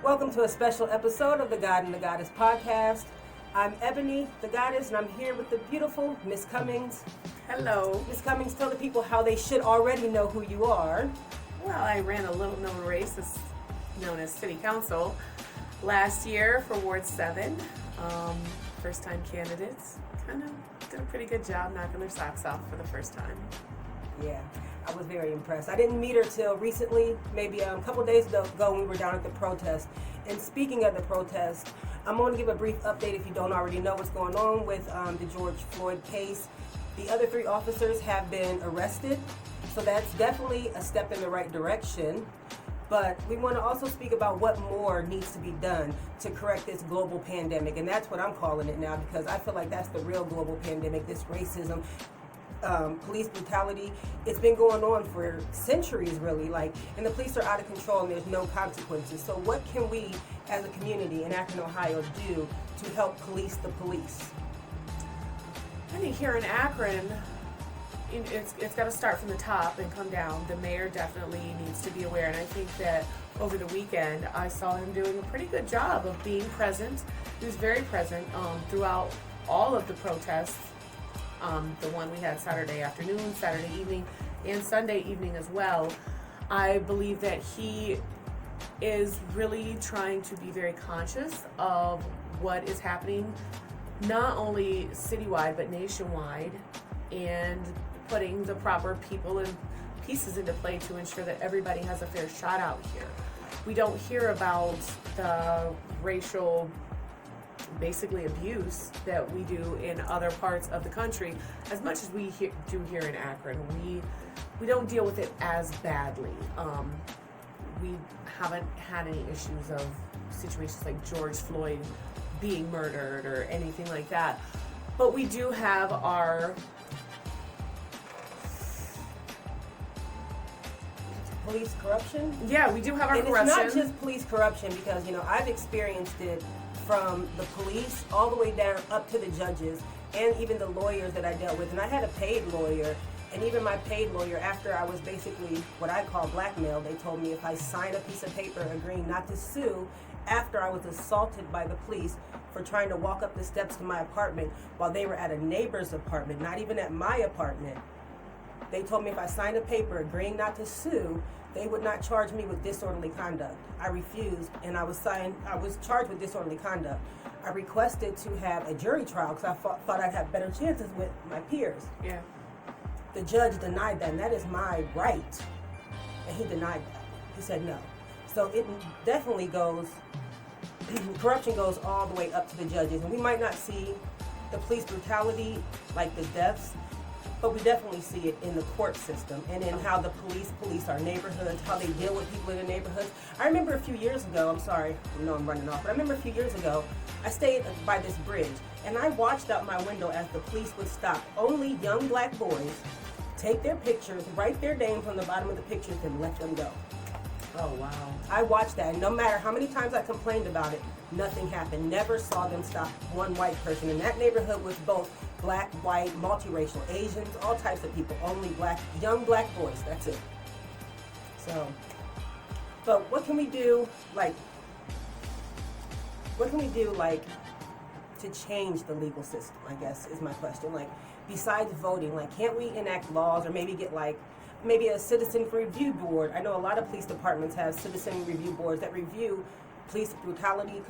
Welcome to a special episode of the God and the Goddess podcast. I'm Ebony, the Goddess, and I'm here with the beautiful Miss Cummings. Hello. Miss Cummings, tell the people how they should already know who you are. Well, I ran a little known race that's known as City Council last year for Ward 7. First time candidates kind of did a pretty good job knocking their socks off for the first time. Yeah, I was very impressed. I didn't meet her till recently, maybe a couple days ago when we were down at the protest. And speaking of the protest, I'm going to give a brief update if you don't already know what's going on with the George Floyd case. The other 3 officers have been arrested, so that's definitely a step in the right direction. But we want to also speak about what more needs to be done to correct this global pandemic, and that's what I'm calling it now because I feel like that's the real global pandemic, this racism. Police brutality, it's been going on for centuries really, and the police are out of control and there's no consequences. So what can we as a community in Akron, Ohio do to help police the police? I think here in Akron, it's got to start from the top and come down. The mayor definitely needs to be aware, and I think that over the weekend I saw him doing a pretty good job of being present. He was very present throughout all of the protests. The one we had Saturday afternoon, Saturday evening, and Sunday evening as well. I believe that he is really trying to be very conscious of what is happening, not only citywide but nationwide, and putting the proper people and pieces into play to ensure that everybody has a fair shot out here. We don't hear about the racial basically abuse that we do in other parts of the country as much as we do here in Akron. We don't deal with it as badly. We haven't had any issues of situations like George Floyd being murdered or anything like that. But we do have our Police corruption? Yeah, we do have our corruption. And it's not just police corruption because, I've experienced it from the police all the way down up to the judges and even the lawyers that I dealt with. And I had a paid lawyer, and even my paid lawyer, after I was basically what I call blackmailed, they told me if I signed a piece of paper agreeing not to sue after I was assaulted by the police for trying to walk up the steps to my apartment while they were at a neighbor's apartment, not even at my apartment. They told me if I signed a paper agreeing not to sue, they would not charge me with disorderly conduct. I refused, and I was charged with disorderly conduct. I requested to have a jury trial because I thought I'd have better chances with my peers. Yeah. The judge denied that, and that is my right. And he denied that. He said no. So it definitely goes, corruption goes all the way up to the judges. And we might not see the police brutality, like the deaths, but we definitely see it in the court system and in how the police our neighborhoods, how they deal with people in the neighborhoods. I remember a few years ago, I'm sorry, I know I'm running off, but I remember a few years ago, I stayed by this bridge, and I watched out my window as the police would stop only young black boys, take their pictures, write their names on the bottom of the pictures, and let them go. Oh, wow. I watched that, and no matter how many times I complained about it, nothing happened. Never saw them stop one white person. And that neighborhood was both black, white, multiracial, Asians, all types of people. Only black, young black boys. That's it. So, but what can we do, to change the legal system, I guess, is my question. Besides voting, can't we enact laws or maybe get, maybe a citizen review board? I know a lot of police departments have citizen review boards that review police brutality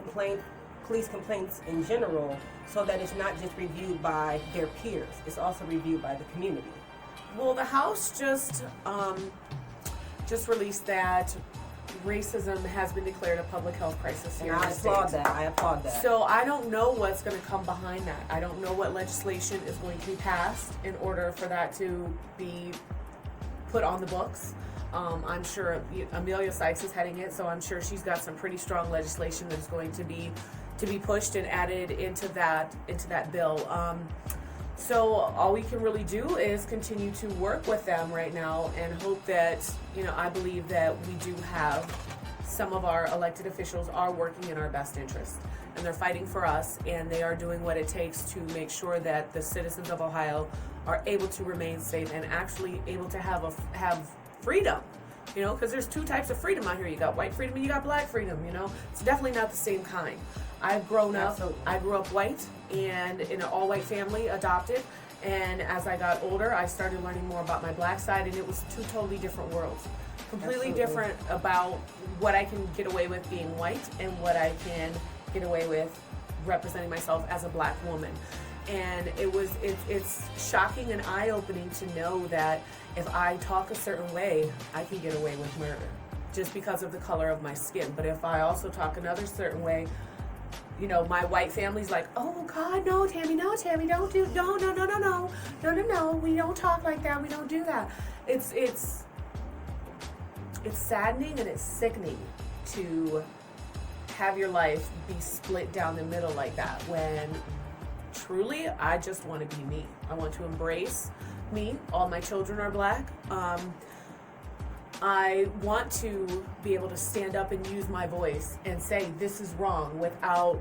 police complaints in general, so that it's not just reviewed by their peers, it's also reviewed by the community. Well, the House just released that racism has been declared a public health crisis here in the state. I applaud that. So I don't know what's going to come behind that. I don't know what legislation is going to be passed in order for that to be put on the books. I'm sure Amelia Sykes is heading it, so I'm sure she's got some pretty strong legislation that's going to be pushed and added into that bill. So all we can really do is continue to work with them right now and hope that, I believe that we do have some of our elected officials are working in our best interest, and they're fighting for us, and they are doing what it takes to make sure that the citizens of Ohio are able to remain safe and actually able to have freedom. you know, because there's two types of freedom out here. You got white freedom and you got black freedom, you know. It's definitely not the same kind. I grew up white and in an all-white family, adopted. And as I got older, I started learning more about my black side, and it was two totally different worlds. Completely different about what I can get away with being white and what I can get away with representing myself as a black woman. And it's shocking and eye-opening to know that if I talk a certain way, I can get away with murder just because of the color of my skin. But if I also talk another certain way, you know, my white family's like, oh God, no, Tammy, don't do, no, we don't talk like that, we don't do that. It's saddening and it's sickening to have your life be split down the middle like that, when truly I just want to be me. I want to embrace me. All my children are black. I want to be able to stand up and use my voice and say this is wrong without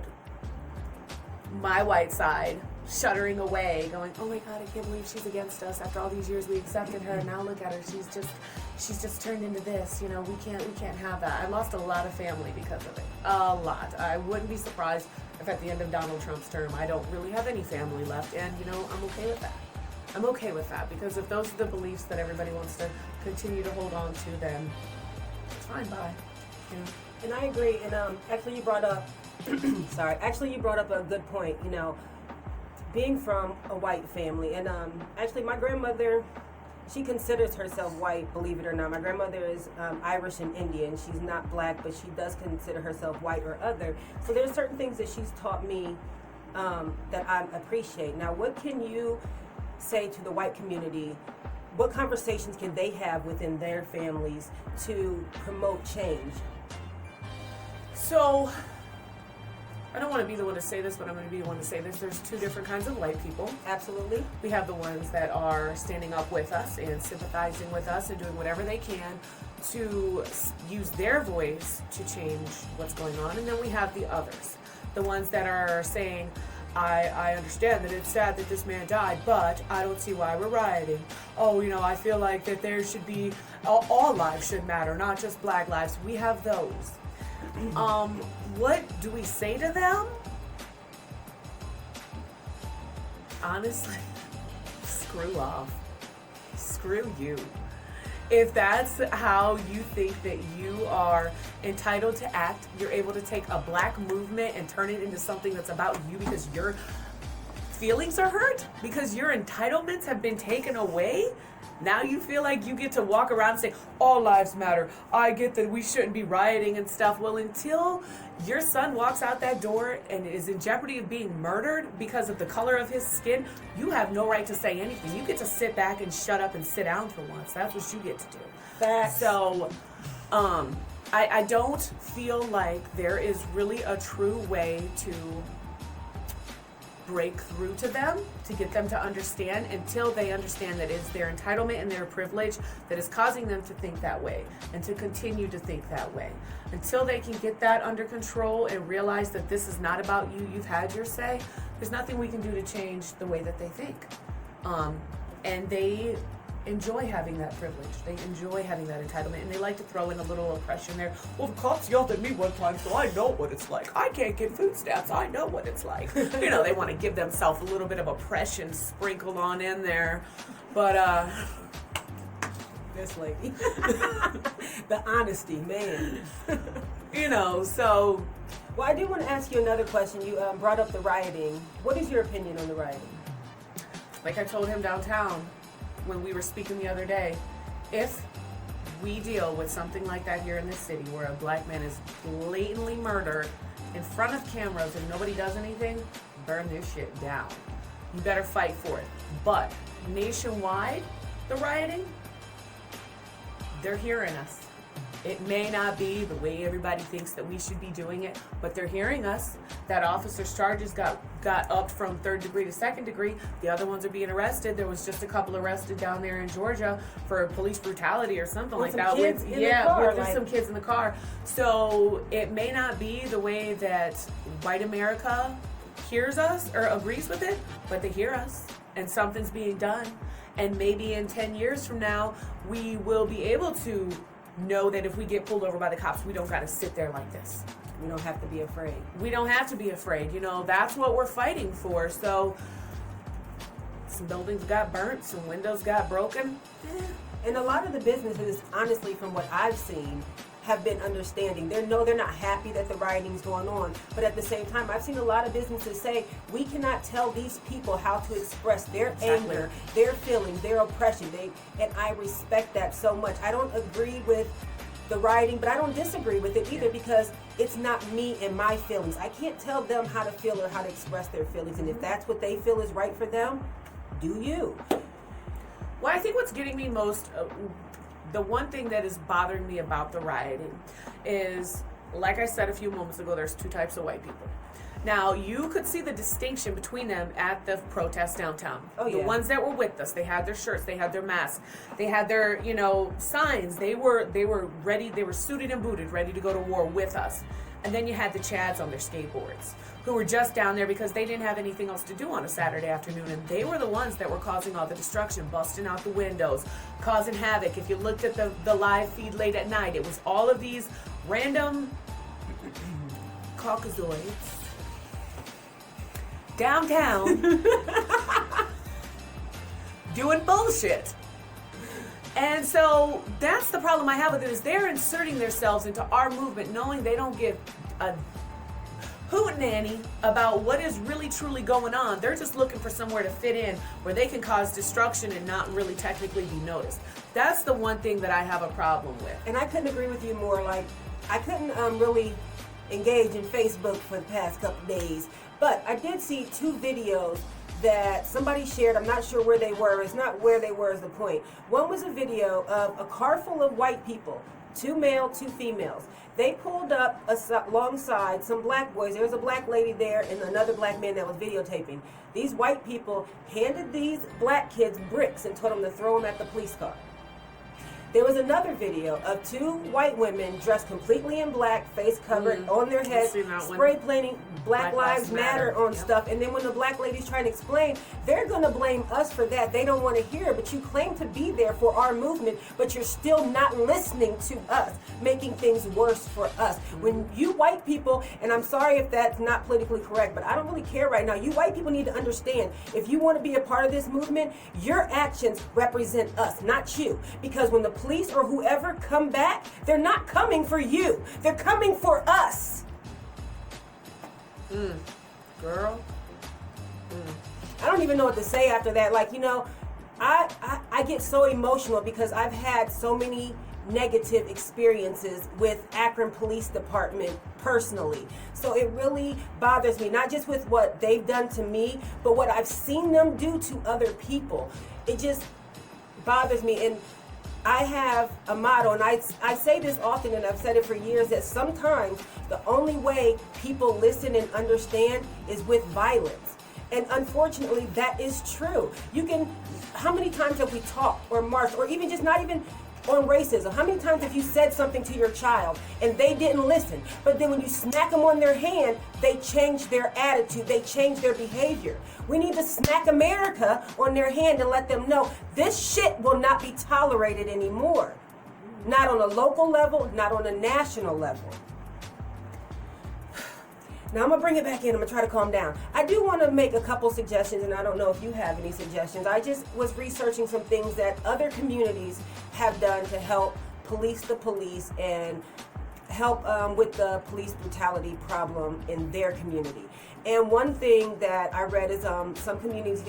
my white side shuddering away, going, oh my God, I can't believe she's against us. After all these years we accepted her, now look at her, she's just turned into this, you know, we can't have that. I lost a lot of family because of it. A lot. I wouldn't be surprised if at the end of Donald Trump's term I don't really have any family left, and you know, I'm okay with that. I'm okay with that, because if those are the beliefs that everybody wants to continue to hold on to, then it's fine, bye. You know? And I agree. And actually, you brought up, you brought up a good point. You know, being from a white family, and actually, my grandmother, she considers herself white. Believe it or not, my grandmother is Irish and Indian. She's not black, but she does consider herself white or other. So there's certain things that she's taught me that I appreciate. Now, what can you say to the white community? What conversations can they have within their families to promote change? So, I don't want to be the one to say this, but I'm going to be the one to say this. There's two different kinds of white people. Absolutely. We have the ones that are standing up with us and sympathizing with us and doing whatever they can to use their voice to change what's going on. And then we have the others, the ones that are saying, I understand that it's sad that this man died, but I don't see why we're rioting. Oh, you know, I feel like that there should be, all lives should matter, not just black lives. We have those. What do we say to them? Honestly, screw off. Screw you. If that's how you think that you are entitled to act, you're able to take a black movement and turn it into something that's about you because your feelings are hurt, because your entitlements have been taken away. Now you feel like you get to walk around and say, all lives matter. I get that we shouldn't be rioting and stuff. Well, until your son walks out that door and is in jeopardy of being murdered because of the color of his skin, you have no right to say anything. You get to sit back and shut up and sit down for once. That's what you get to do. Facts. So, I don't feel like there is really a true way to break through to them, to get them to understand, until they understand that it's their entitlement and their privilege that is causing them to think that way and to continue to think that way. Until they can get that under control and realize that this is not about you, you've had your say, there's nothing we can do to change the way that they think. And they enjoy having that privilege. They enjoy having that entitlement, and they like to throw in a little oppression there. Well, the cops yelled at me one time, so I know what it's like. I can't get food stamps. I know what it's like. You know, they want to give themselves a little bit of oppression sprinkled on in there. But, this lady. The honesty, man. You know, so. Well, I do want to ask you another question. You brought up the rioting. What is your opinion on the rioting? Like I told him downtown when we were speaking the other day, if we deal with something like that here in this city where a black man is blatantly murdered in front of cameras and nobody does anything, burn this shit down. You better fight for it. But nationwide, the rioting, they're hearing us. It may not be the way everybody thinks that we should be doing it, but they're hearing us. That officer's charges got upped from 3rd degree to 2nd degree. The other ones are being arrested. There was just a couple arrested down there in Georgia for police brutality or something like that. With some kids in the car. So it may not be the way that white America hears us or agrees with it, but they hear us, and something's being done. And maybe in 10 years from now, we will be able to know that if we get pulled over by the cops, we don't got to sit there like this. We don't have to be afraid. We don't have to be afraid. You know, that's what we're fighting for. So some buildings got burnt, some windows got broken. And a lot of the businesses, honestly, from what I've seen, have been understanding. They're not happy that the rioting's going on, but at the same time, I've seen a lot of businesses say, we cannot tell these people how to express their anger, their feelings, their oppression. And I respect that so much. I don't agree with the rioting, but I don't disagree with it either, because it's not me and my feelings. I can't tell them how to feel or how to express their feelings, and if that's what they feel is right for them, do you. Well, I think what's getting me most, the one thing that is bothering me about the rioting is, like I said a few moments ago, there's two types of white people. Now, you could see the distinction between them at the protest downtown. Oh, yeah. The ones that were with us, they had their shirts, they had their masks, they had their, signs. They were ready, they were suited and booted, ready to go to war with us. And then you had the Chads on their skateboards, who were just down there because they didn't have anything else to do on a Saturday afternoon. And they were the ones that were causing all the destruction, busting out the windows, causing havoc. If you looked at the live feed late at night, it was all of these random Caucasoids downtown doing bullshit. And so that's the problem I have with it, is they're inserting themselves into our movement knowing they don't give a hootenanny about what is really truly going on. They're just looking for somewhere to fit in where they can cause destruction and not really technically be noticed. That's the one thing that I have a problem with. And I couldn't agree with you more. Like, I couldn't really engage in Facebook for the past couple days, but I did see two videos that somebody shared. I'm not sure where they were. It's not where they were is the point. One was a video of a car full of white people, 2 male, 2 females. They pulled up alongside some black boys. There was a black lady there and another black man that was videotaping. These white people handed these black kids bricks and told them to throw them at the police car. There was another video of 2 white women dressed completely in black, face covered, on their heads, spray painting Black Lives Matter on stuff. And then when the black lady's trying to explain, they're going to blame us for that. They don't want to hear it, but you claim to be there for our movement, but you're still not listening to us, making things worse for us. When you white people, and I'm sorry if that's not politically correct, but I don't really care right now. You white people need to understand, if you want to be a part of this movement, your actions represent us, not you. Because when the police or whoever come back, they're not coming for you. They're coming for us. Girl. I don't even know what to say after that. Like, I get so emotional because I've had so many negative experiences with Akron Police Department personally. So it really bothers me, not just with what they've done to me, but what I've seen them do to other people. It just bothers me. And I have a motto, and I say this often, and I've said it for years, that sometimes the only way people listen and understand is with violence. And unfortunately, that is true. How many times have we talked or marched, or even just not even on racism? How many times have you said something to your child and they didn't listen? But then when you smack them on their hand, they change their attitude, they change their behavior. We need to smack America on their hand and let them know this shit will not be tolerated anymore. Not on a local level, not on a national level. Now I'm going to bring it back in. I'm going to try to calm down. I do want to make a couple suggestions, and I don't know if you have any suggestions. I just was researching some things that other communities have done to help police the police and help with the police brutality problem in their community. And one thing that I read is some communities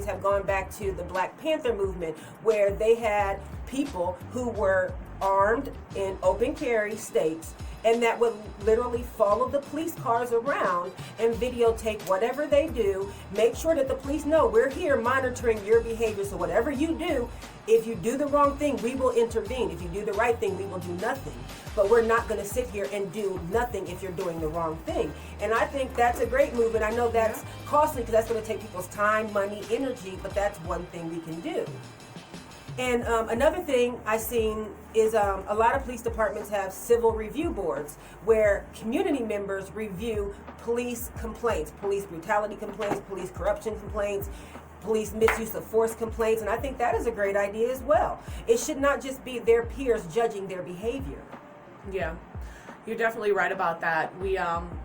have gone back to the Black Panther movement, where they had people who were armed in open carry states, and that would literally follow the police cars around and videotape whatever they do, make sure that the police know we're here monitoring your behavior. So whatever you do, if you do the wrong thing, we will intervene. If you do the right thing, we will do nothing. But we're not going to sit here and do nothing if you're doing the wrong thing. And I think that's a great move. And I know that's costly because that's going to take people's time, money, energy, but that's one thing we can do. And another thing I've seen is a lot of police departments have civil review boards where community members review police complaints, police brutality complaints, police corruption complaints, police misuse of force complaints, and I think that is a great idea as well. It should not just be their peers judging their behavior. Yeah, you're definitely right about that. We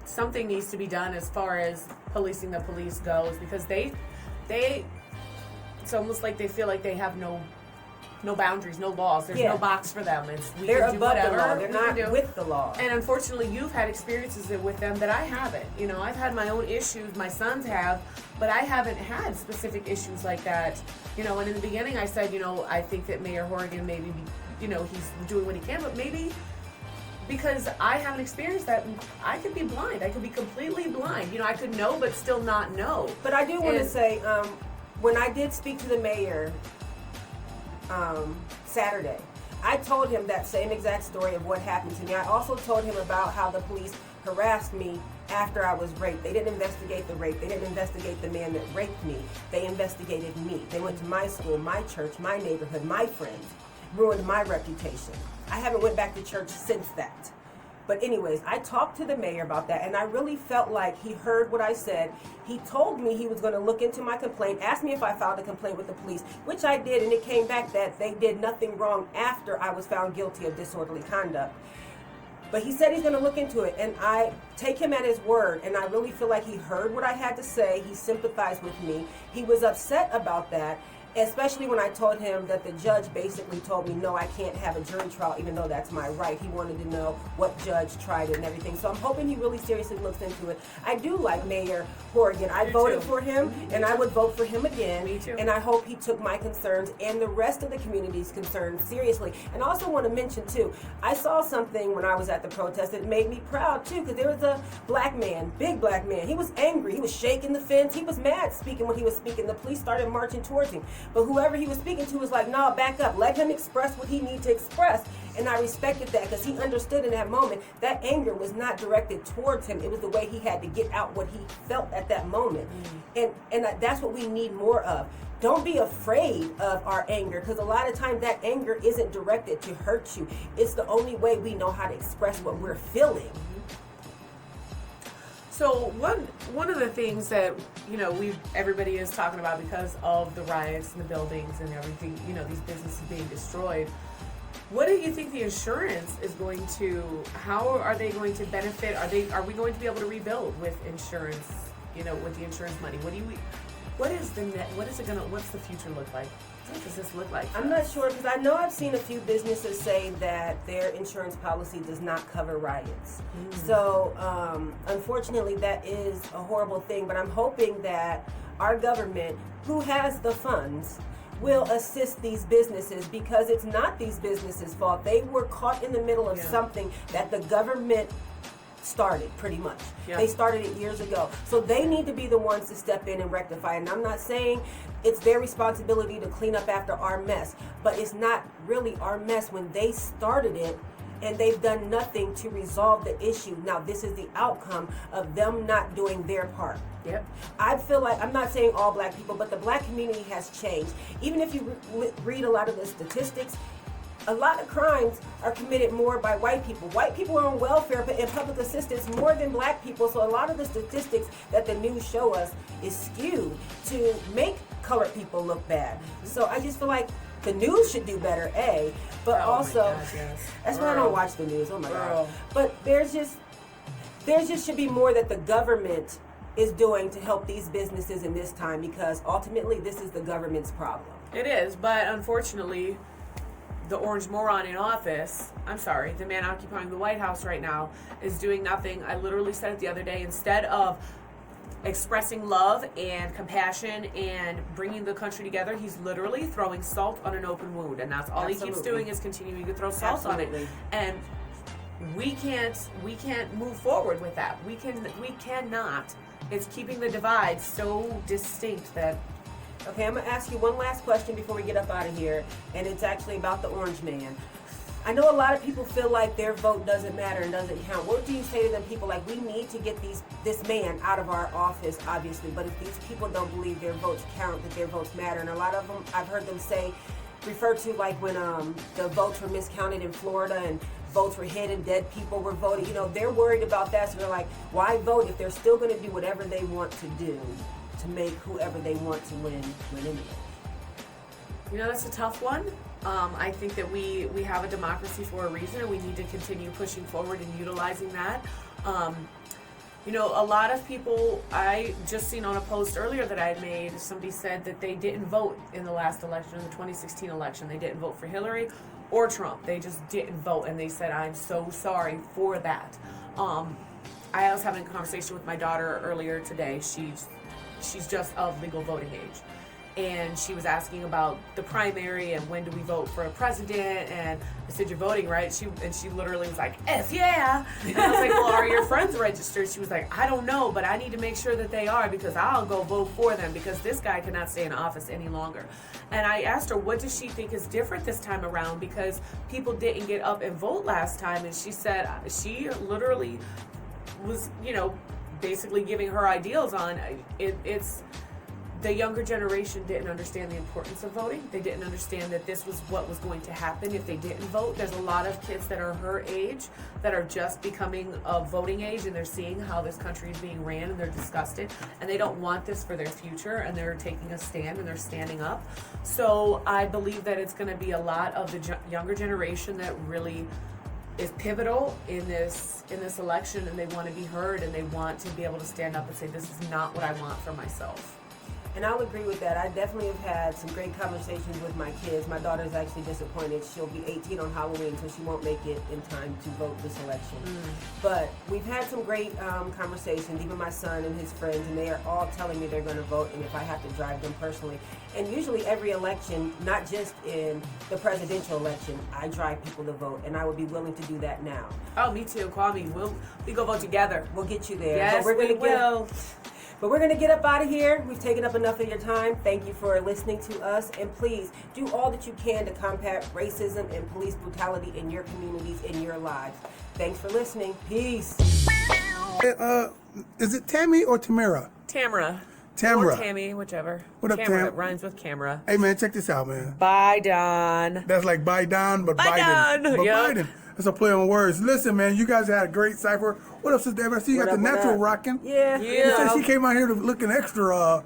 something needs to be done as far as policing the police goes, because they it's almost like they feel like they have no boundaries, no laws. There's no box for them. They're can do above whatever the law. They're not with the law. And unfortunately, you've had experiences with them that I haven't. You know, I've had my own issues. My sons have, but I haven't had specific issues like that. You know, and in the beginning, I said, you know, I think that Mayor Horrigan maybe, you know, he's doing what he can, but maybe because I haven't experienced that, I could be blind. I could be completely blind. You know, I could know, but still not know. But I do want to say, when I did speak to the mayor Saturday, I told him that same exact story of what happened to me. I also told him about how the police harassed me after I was raped. They didn't investigate the rape. They didn't investigate the man that raped me. They investigated me. They went to my school, my church, my neighborhood, my friends, ruined my reputation. I haven't went back to church since that. But anyways, I talked to the mayor about that, and I really felt like he heard what I said. He told me he was going to look into my complaint, asked me if I filed a complaint with the police, which I did, and it came back that they did nothing wrong after I was found guilty of disorderly conduct. But he said he's going to look into it, and I take him at his word, and I really feel like he heard what I had to say. He sympathized with me. He was upset about that, especially when I told him that the judge basically told me, no, I can't have a jury trial, even though that's my right. He wanted to know what judge tried it and everything. So I'm hoping he really seriously looks into it. I do like Mayor Horrigan. I voted for him, and I would vote for him again. Me too. And I hope he took my concerns and the rest of the community's concerns seriously. And I also want to mention, too, I saw something when I was at the protest that made me proud, too, because there was a black man, big black man. He was angry. He was shaking the fence. He was mad speaking when he was speaking. The police started marching towards him. But whoever he was speaking to was like, no, back up. Let him express what he needs to express. And I respected that because he understood in that moment that anger was not directed towards him. It was the way he had to get out what he felt at that moment. And that's what we need more of. Don't be afraid of our anger, because a lot of times that anger isn't directed to hurt you. It's the only way we know how to express what we're feeling. So one of the things that, you know, everybody is talking about because of the riots and the buildings and everything, you know, these businesses being destroyed. What do you think the insurance is going to? How are they going to benefit? Are we going to be able to rebuild with insurance? You know, with the insurance money. What's the future look like? What does this look like? I'm not sure, because I know I've seen a few businesses say that their insurance policy does not cover riots. So unfortunately, that is a horrible thing. But I'm hoping that our government, who has the funds, will assist these businesses, because it's not these businesses' fault. They were caught in the middle of something that the government started, pretty much. They started it years ago. So they need to be the ones to step in and rectify. And I'm not saying it's their responsibility to clean up after our mess, but it's not really our mess when they started it and they've done nothing to resolve the issue. Now, this is the outcome of them not doing their part. I feel like, I'm not saying all black people, but the black community has changed. Even if you read a lot of the statistics, a lot of crimes are committed more by white people. White people are on welfare and public assistance more than black people. So a lot of the statistics that the news show us is skewed to make colored people look bad. So I just feel like the news should do better, but also, that's why I don't watch the news. Oh my God. But there's just should be more that the government is doing to help these businesses in this time, because ultimately this is the government's problem. It is, but unfortunately, the orange moron in office, the man occupying the White House right now, is doing nothing. I literally said it the other day. Instead of expressing love and compassion and bringing the country together, he's literally throwing salt on an open wound, and that's all he keeps doing, is continuing to throw salt on it. And we can't move forward with that. We cannot. It's keeping the divide so distinct that. Okay, I'm going to ask you one last question before we get up out of here, and it's actually about the orange man. I know a lot of people feel like their vote doesn't matter and doesn't count. What do you say to them people? Like, we need to get this man out of our office, obviously, but if these people don't believe their votes count, that their votes matter, and a lot of them, I've heard them refer to like when the votes were miscounted in Florida and votes were hidden, dead people were voting. You know, they're worried about that, so they're like, why vote if they're still going to do whatever they want to do to make whoever they want to win anyway? You know, that's a tough one. I think that we have a democracy for a reason, and we need to continue pushing forward and utilizing that. You know, a lot of people, I just seen on a post earlier that I had made, somebody said that they didn't vote in the last election, in the 2016 election. They didn't vote for Hillary or Trump. They just didn't vote, and they said, I'm so sorry for that. I was having a conversation with my daughter earlier today. She's just of legal voting age. And she was asking about the primary and when do we vote for a president, and I said, you're voting, right? She literally was like, F yeah. And I was like, well, are your friends registered? She was like, I don't know, but I need to make sure that they are, because I'll go vote for them, because this guy cannot stay in office any longer. And I asked her, what does she think is different this time around, because people didn't get up and vote last time, and she said she literally was, you know, basically giving her ideals on it's the younger generation didn't understand the importance of voting. They didn't understand that this was what was going to happen if they didn't vote. There's a lot of kids that are her age that are just becoming of voting age, and they're seeing how this country is being ran, and they're disgusted, and they don't want this for their future, and they're taking a stand, and they're standing up. So I believe that it's going to be a lot of the younger generation that really is pivotal in this election, and they want to be heard, and they want to be able to stand up and say, this is not what I want for myself. And I'll agree with that. I definitely have had some great conversations with my kids. My daughter's actually disappointed. She'll be 18 on Halloween, so she won't make it in time to vote this election. But we've had some great conversations, even my son and his friends, and they are all telling me they're going to vote, and if I have to drive them personally. And usually every election, not just in the presidential election, I drive people to vote, and I would be willing to do that now. Oh, me too. Call me. We go vote together. We'll get you there. Yes, we will. But we're going to get up out of here. We've taken up enough of your time. Thank you for listening to us. And please do all that you can to combat racism and police brutality in your communities, in your lives. Thanks for listening. Peace. Is it Tammy or Tamara? Tamara. Tamara. Or Tammy, whichever. What up, Tamara? Tam? It rhymes with camera. Hey, man, check this out, man. Bye, Don. That's like bye, Don, but Bye, Biden. Don. But Yep. Biden. That's a play on words. Listen, man, you guys had a great cipher. What up, Sister Debbie? I see you What got up, the what natural up? rocking. Yeah. You said she came out here looking extra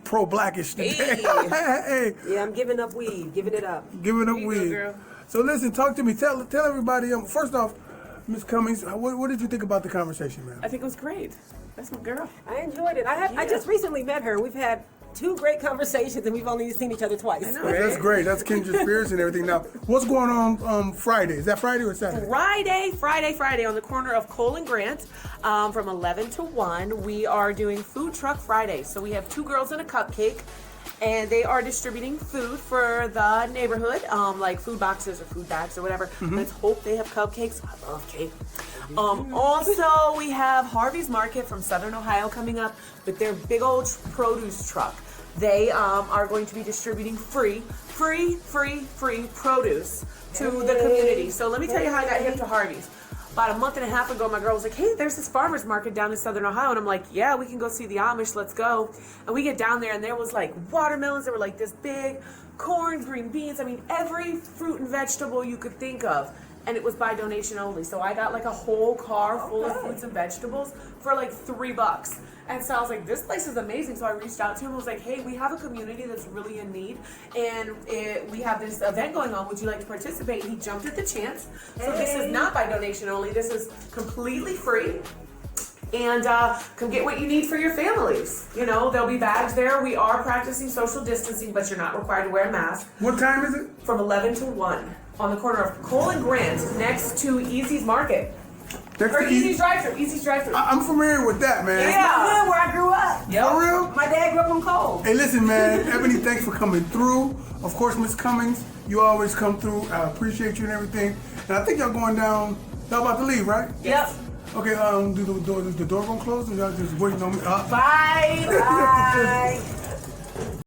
pro-blackish today. Hey. Hey, Yeah, I'm giving up weed. Giving it up. giving up You go, weed. girl. So listen, talk to me. Tell everybody. First off, Miss Cummings, what did you think about the conversation, man? I think it was great. That's my girl. I enjoyed it. I just recently met her. We've had 2 great conversations, and we've only seen each other twice. I know. That's great. That's kindred spirits and everything. Now, what's going on Friday? Is that Friday or Saturday? Friday on the corner of Cole and Grant from 11 to 1. We are doing Food Truck Friday. So we have 2 girls and a cupcake, and they are distributing food for the neighborhood, like food boxes or food bags or whatever. Let's hope they have cupcakes. I love cake. Also, we have Harvey's Market from Southern Ohio coming up with their big old produce truck. They are going to be distributing free produce to the community. So let me tell you how I got hip to Harvey's. About a month and a half ago, my girl was like, hey, there's this farmer's market down in Southern Ohio. And I'm like, yeah, we can go see the Amish. Let's go. And we get down there, and there was like watermelons that were like this big, corn, green beans. I mean, every fruit and vegetable you could think of. And it was by donation only. So I got like a whole car full of fruits and vegetables for like $3. And so I was like, this place is amazing. So I reached out to him and was like, hey, we have a community that's really in need, and we have this event going on. Would you like to participate? And he jumped at the chance. So this is not by donation only. This is completely free. And come get what you need for your families. You know, there'll be bags there. We are practicing social distancing, but you're not required to wear a mask. What time is it? From 11 to 1 on the corner of Cole and Grant, next to Easy's Market. Next Or to Easy's drive-thru. Easy's drive-thru. I'm familiar with that, man. Yeah. Where I grew up. For real? My dad grew up on Cole. Hey, listen, man. Ebony, thanks for coming through. Of course, Miss Cummings, you always come through. I appreciate you and everything. And I think y'all going down. Y'all about to leave, right? Yep. Okay. Is the door gonna close, or y'all just waiting on me? Bye. Bye.